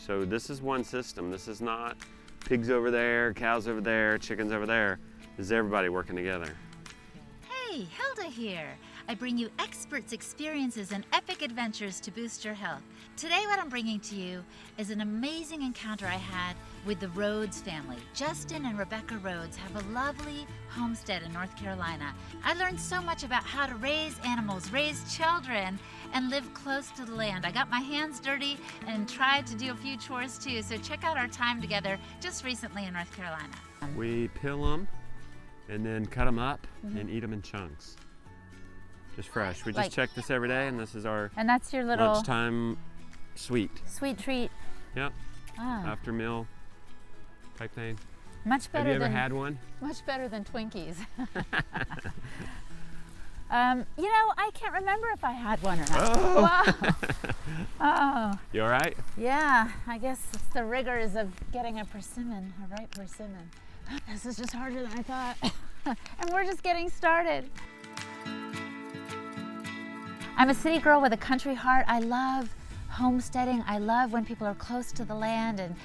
So this is one system. This is not pigs over there, cows over there, chickens over there. This is everybody working together. Hey, Hilda here. I bring you experts' experiences and epic adventures to boost your health. Today what I'm bringing to you is an amazing encounter I had with the Rhodes family. Justin and Rebecca Rhodes have a lovely homestead in North Carolina. I learned so much about how to raise animals, raise children, and live close to the land. I got my hands dirty and tried to do a few chores too, so check out our time together just recently in North Carolina. We peel them and then cut them up and eat them in chunks. Just fresh. We just check this every day, and this is our And that's your little lunchtime sweet treat. Yep. Ah. After meal type thing. Much better Have you ever than had one? Much better than Twinkies. You know, I can't remember if I had one or not. Oh. Wow. Oh. You all right? Yeah, I guess it's the rigors of getting a persimmon, a ripe persimmon. This is just harder than I thought. And we're just getting started. I'm a city girl with a country heart. I love homesteading. I love when people are close to the land and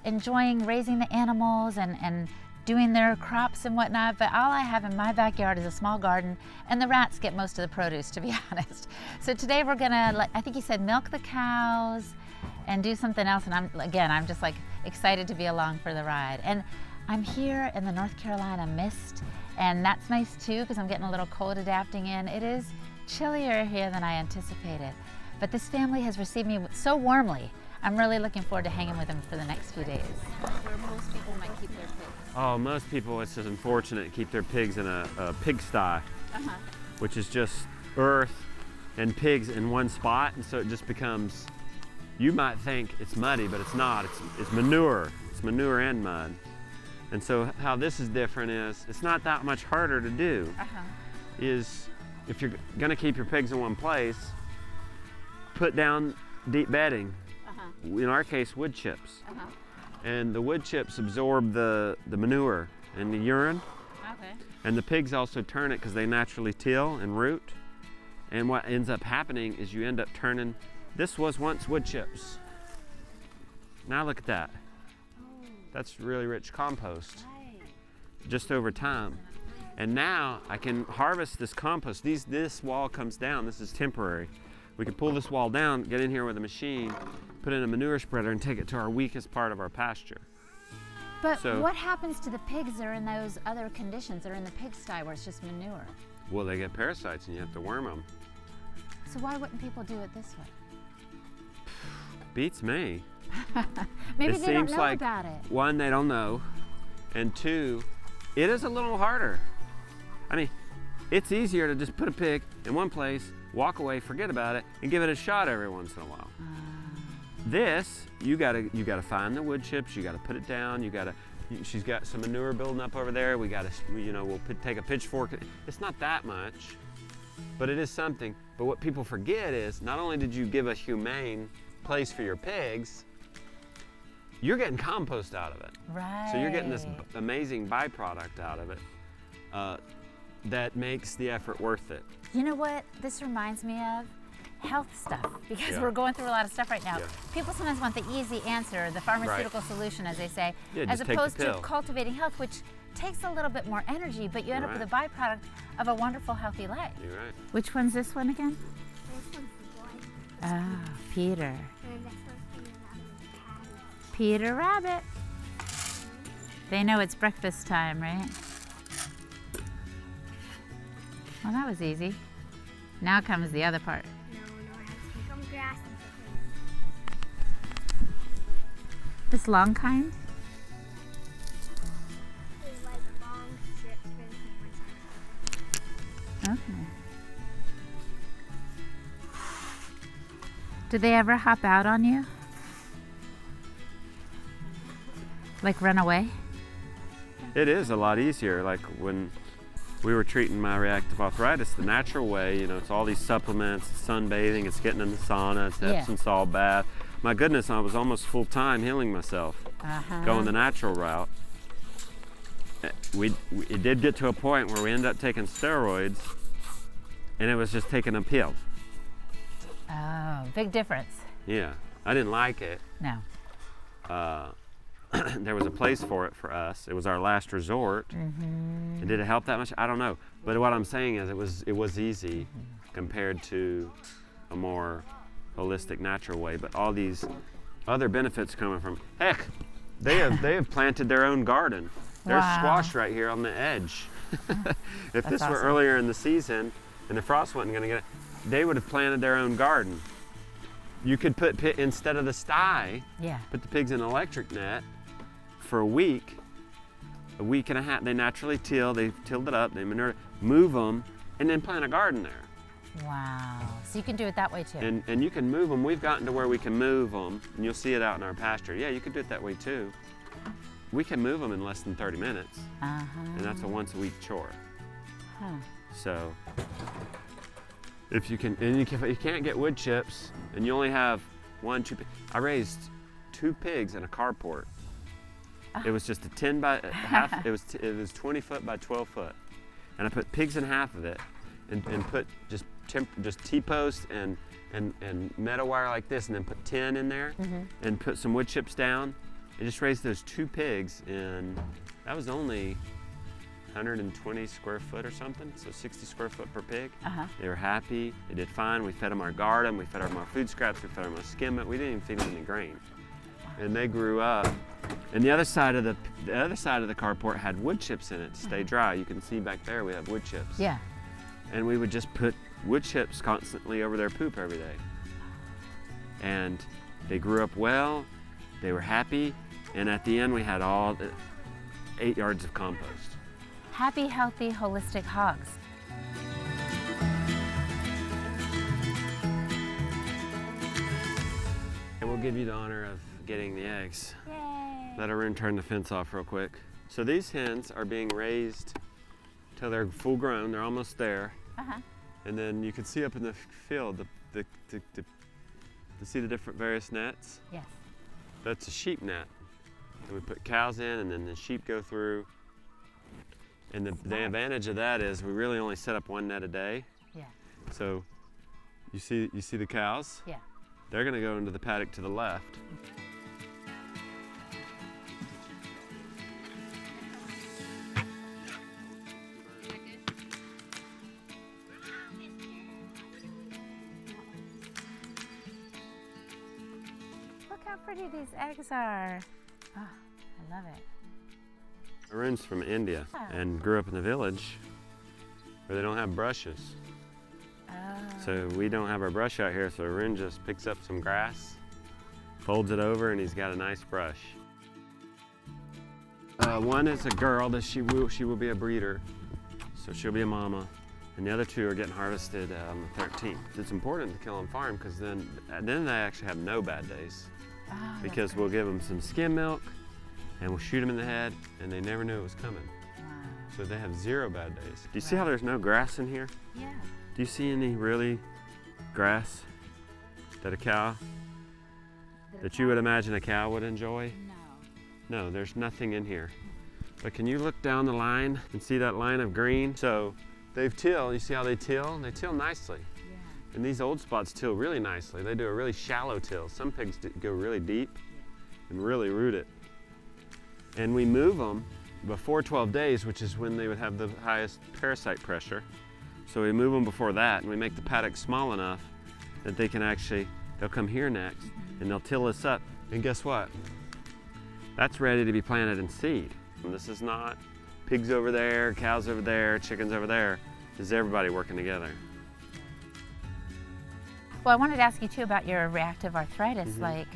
enjoying raising the animals and doing their crops and whatnot. But all I have in my backyard is a small garden, and the rats get most of the produce, to be honest. So today we're gonna, I think he said, milk the cows and do something else. And I'm just like excited to be along for the ride. And I'm here in the North Carolina mist, and that's nice too because I'm getting a little cold adapting in. It is chillier here than I anticipated, but this family has received me so warmly. I'm really looking forward to hanging with them for the next few days. Where most people might keep their pigs. Oh, most people, it's just unfortunate to keep their pigs in a pigsty, which is just earth and pigs in one spot, and so it just becomes, you might think it's muddy, but it's not. It's manure. It's manure and mud. And so how this is different is, it's not that much harder to do. Is if you're gonna keep your pigs in one place, put down deep bedding. In our case, wood chips. And the wood chips absorb the manure and the urine. And the pigs also turn it because they naturally till and root. And what ends up happening is you end up turning, this was once wood chips. Now look at that. That's really rich compost, just over time. And now I can harvest this compost. This wall comes down, this is temporary. We can pull this wall down, get in here with a machine, put in a manure spreader and take it to our weakest part of our pasture. But what happens to the pigs that are in those other conditions that are in the pigsty where it's just manure? Well, they get parasites and you have to worm them. So why wouldn't people do it this way? Beats me. Maybe it they don't seems know like, about it. One, they don't know, and two, it is a little harder. I mean, it's easier to just put a pig in one place, walk away, forget about it, and give it a shot every once in a while. This, you gotta find the wood chips, you gotta put it down, she's got some manure building up over there, we'll take a pitchfork. It's not that much, but it is something. But what people forget is, not only did you give a humane place for your pigs, you're getting compost out of it. Right. So you're getting this amazing byproduct out of it that makes the effort worth it. You know what this reminds me of? Health stuff, because we're going through a lot of stuff right now. People sometimes want the easy answer, the pharmaceutical solution, as they say, as opposed to cultivating health, which takes a little bit more energy, but you end up with a byproduct of a wonderful, healthy life. You're right. Which one's this one again? This one's the boy. Ah, Peter. And this one's the Peter Rabbit. They know it's breakfast time, right? Well, that was easy. Now comes the other part. No, I have to pick up grass and This long kind? there's like long strips for the sandwich. Okay. Do they ever hop out on you? Like run away? It is a lot easier. Like when we were treating my reactive arthritis the natural way, it's all these supplements, sunbathing, it's getting in the sauna, it's Epsom salt bath. My goodness, I was almost full-time healing myself, going the natural route. It did get to a point where we ended up taking steroids, and it was just taking a pill. Oh, big difference. Yeah, I didn't like it. No. there was a place for it for us. It was our last resort. And did it help that much? I don't know. But what I'm saying is it was easy compared to a more holistic, natural way. But all these other benefits coming from, heck, they have planted their own garden. There's squash right here on the edge. If this were earlier in the season and the frost wasn't going to get it, they would have planted their own garden. You could put, instead of the sty, put the pigs in an electric net for a week and a half. They naturally they tilled it up, they manure, move them, and then plant a garden there. Wow. So you can do it that way too. And you can move them. We've gotten to where we can move them, and you'll see it out in our pasture. Yeah, you could do it that way too. We can move them in less than 30 minutes. And that's a once a week chore. So if you can, and you can't get wood chips, and you only have 1, 2. I raised 2 pigs in a carport. It was just a 10 by half. It was 20 foot by 12 foot, and I put pigs in half of it, and put just T-posts and metal wire like this, and then put tin in there, and put some wood chips down. I just raised those 2 pigs in, that was only 120 square foot or something, so 60 square foot per pig. They were happy, they did fine. We fed them our garden, we fed them our food scraps, we fed them our skim milk. We didn't even feed them any grain. And they grew up. And the other side of the carport had wood chips in it to stay dry. You can see back there we have wood chips. Yeah. And we would just put wood chips constantly over their poop every day. And they grew up well, they were happy, and at the end we had all 8 yards of compost. Happy, healthy, holistic hogs. And we'll give you the honor of getting the eggs. Yay! Let Arun turn the fence off real quick. So these hens are being raised till they're full grown. They're almost there. And then you can see up in the field, see the different various nets? Yes. That's a sheep net. And we put cows in, and then the sheep go through. And the advantage of that is we really only set up 1 net a day. Yeah. So you see the cows? Yeah. They're going to go into the paddock to the left. Look how pretty these eggs are. Oh, I love it. Arun's from India and grew up in the village where they don't have brushes. So we don't have our brush out here, so Arun just picks up some grass, folds it over, and he's got a nice brush. One is a girl that she will be a breeder, so she'll be a mama, and the other 2 are getting harvested on the 13th. It's important to kill on farm because then they actually have no bad days, because we'll give them some skim milk, and we'll shoot them in the head, and they never knew it was coming. So they have 0 bad days. Do you see how there's no grass in here? Yeah. Do you see any really grass that a cow, that you would imagine a cow would enjoy? No. No, there's nothing in here. But can you look down the line and see that line of green? So they've tilled, you see how they till? They till nicely. Yeah. And these old spots till really nicely. They do a really shallow till. Some pigs go really deep and really root it. And we move them before 12 days, which is when they would have the highest parasite pressure. So we move them before that, and we make the paddock small enough that they can they'll come here next, and they'll till this up. And guess what? That's ready to be planted in seed. And this is not pigs over there, cows over there, chickens over there. This is everybody working together. Well, I wanted to ask you too about your reactive arthritis. Like,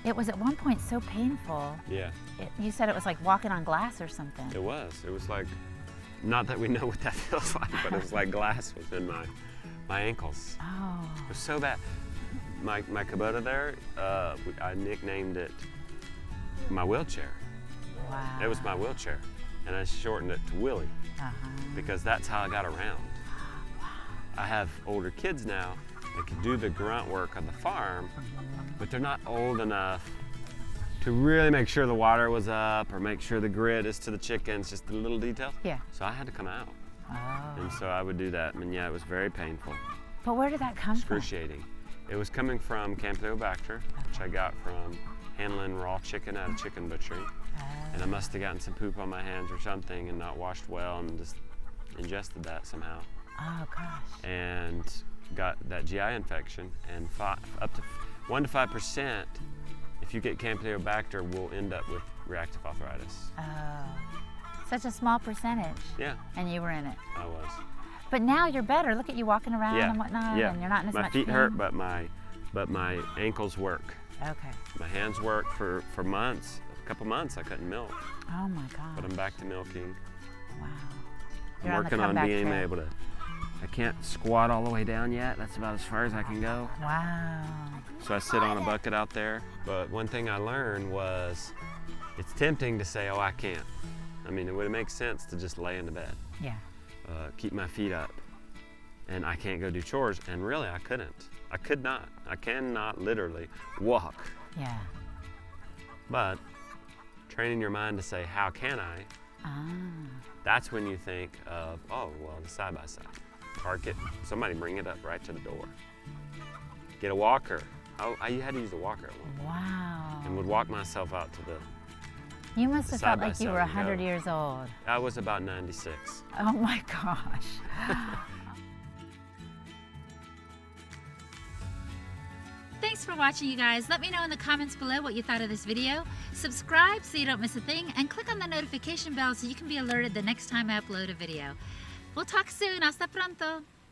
it was at one point so painful. Yeah. You said it was like walking on glass or something. It was. It was like, not that we know what that feels like, but it was like glass was in my ankles. Oh. It was so bad. My Kubota there, I nicknamed it my wheelchair. Wow. It was my wheelchair, and I shortened it to Willie because that's how I got around. I have older kids now that can do the grunt work on the farm, but they're not old enough to really make sure the water was up or make sure the grit is to the chickens, just the little details. Yeah. So I had to come out. Oh. And so I would do that, and yeah, it was very painful. But where did that come from? Excruciating. It was coming from Campylobacter, which I got from handling raw chicken at a chicken butchery. And I must have gotten some poop on my hands or something and not washed well and just ingested that somehow. Oh gosh. And got that GI infection. And up to 1 to 5%, if you get Campylobacter, will end up with reactive arthritis. Oh, such a small percentage. Yeah. And you were in it. I was. But now you're better. Look at you walking around Yeah. and whatnot, Yeah. and you're not in as much My feet pain. hurt, but my ankles work. Okay. My hands work for months. A couple months I couldn't milk, Oh my God. but I'm back to milking. Wow. I'm You're on the working on comeback being trail. able to. I can't squat all the way down yet. That's about as far as I can go. Wow. So I sit on a bucket out there. But one thing I learned was it's tempting to say, oh, I can't. I mean, it would make sense to just lay in the bed, Yeah. keep my feet up, and I can't go do chores. And really, I couldn't. I could not. I cannot literally walk. Yeah. But training your mind to say, how can I? Ah. That's when you think of, oh, well, the side-by-side. Park it, somebody bring it up right to the door. Get a walker. I had to use a walker at one point. Wow. And would walk myself out to the, You must have felt like you were side-by-side and 100 go. years old. I was about 96. Oh my gosh. Thanks for watching, you guys. Let me know in the comments below what you thought of this video. Subscribe so you don't miss a thing, and click on the notification bell so you can be alerted the next time I upload a video. We'll talk soon. Hasta pronto.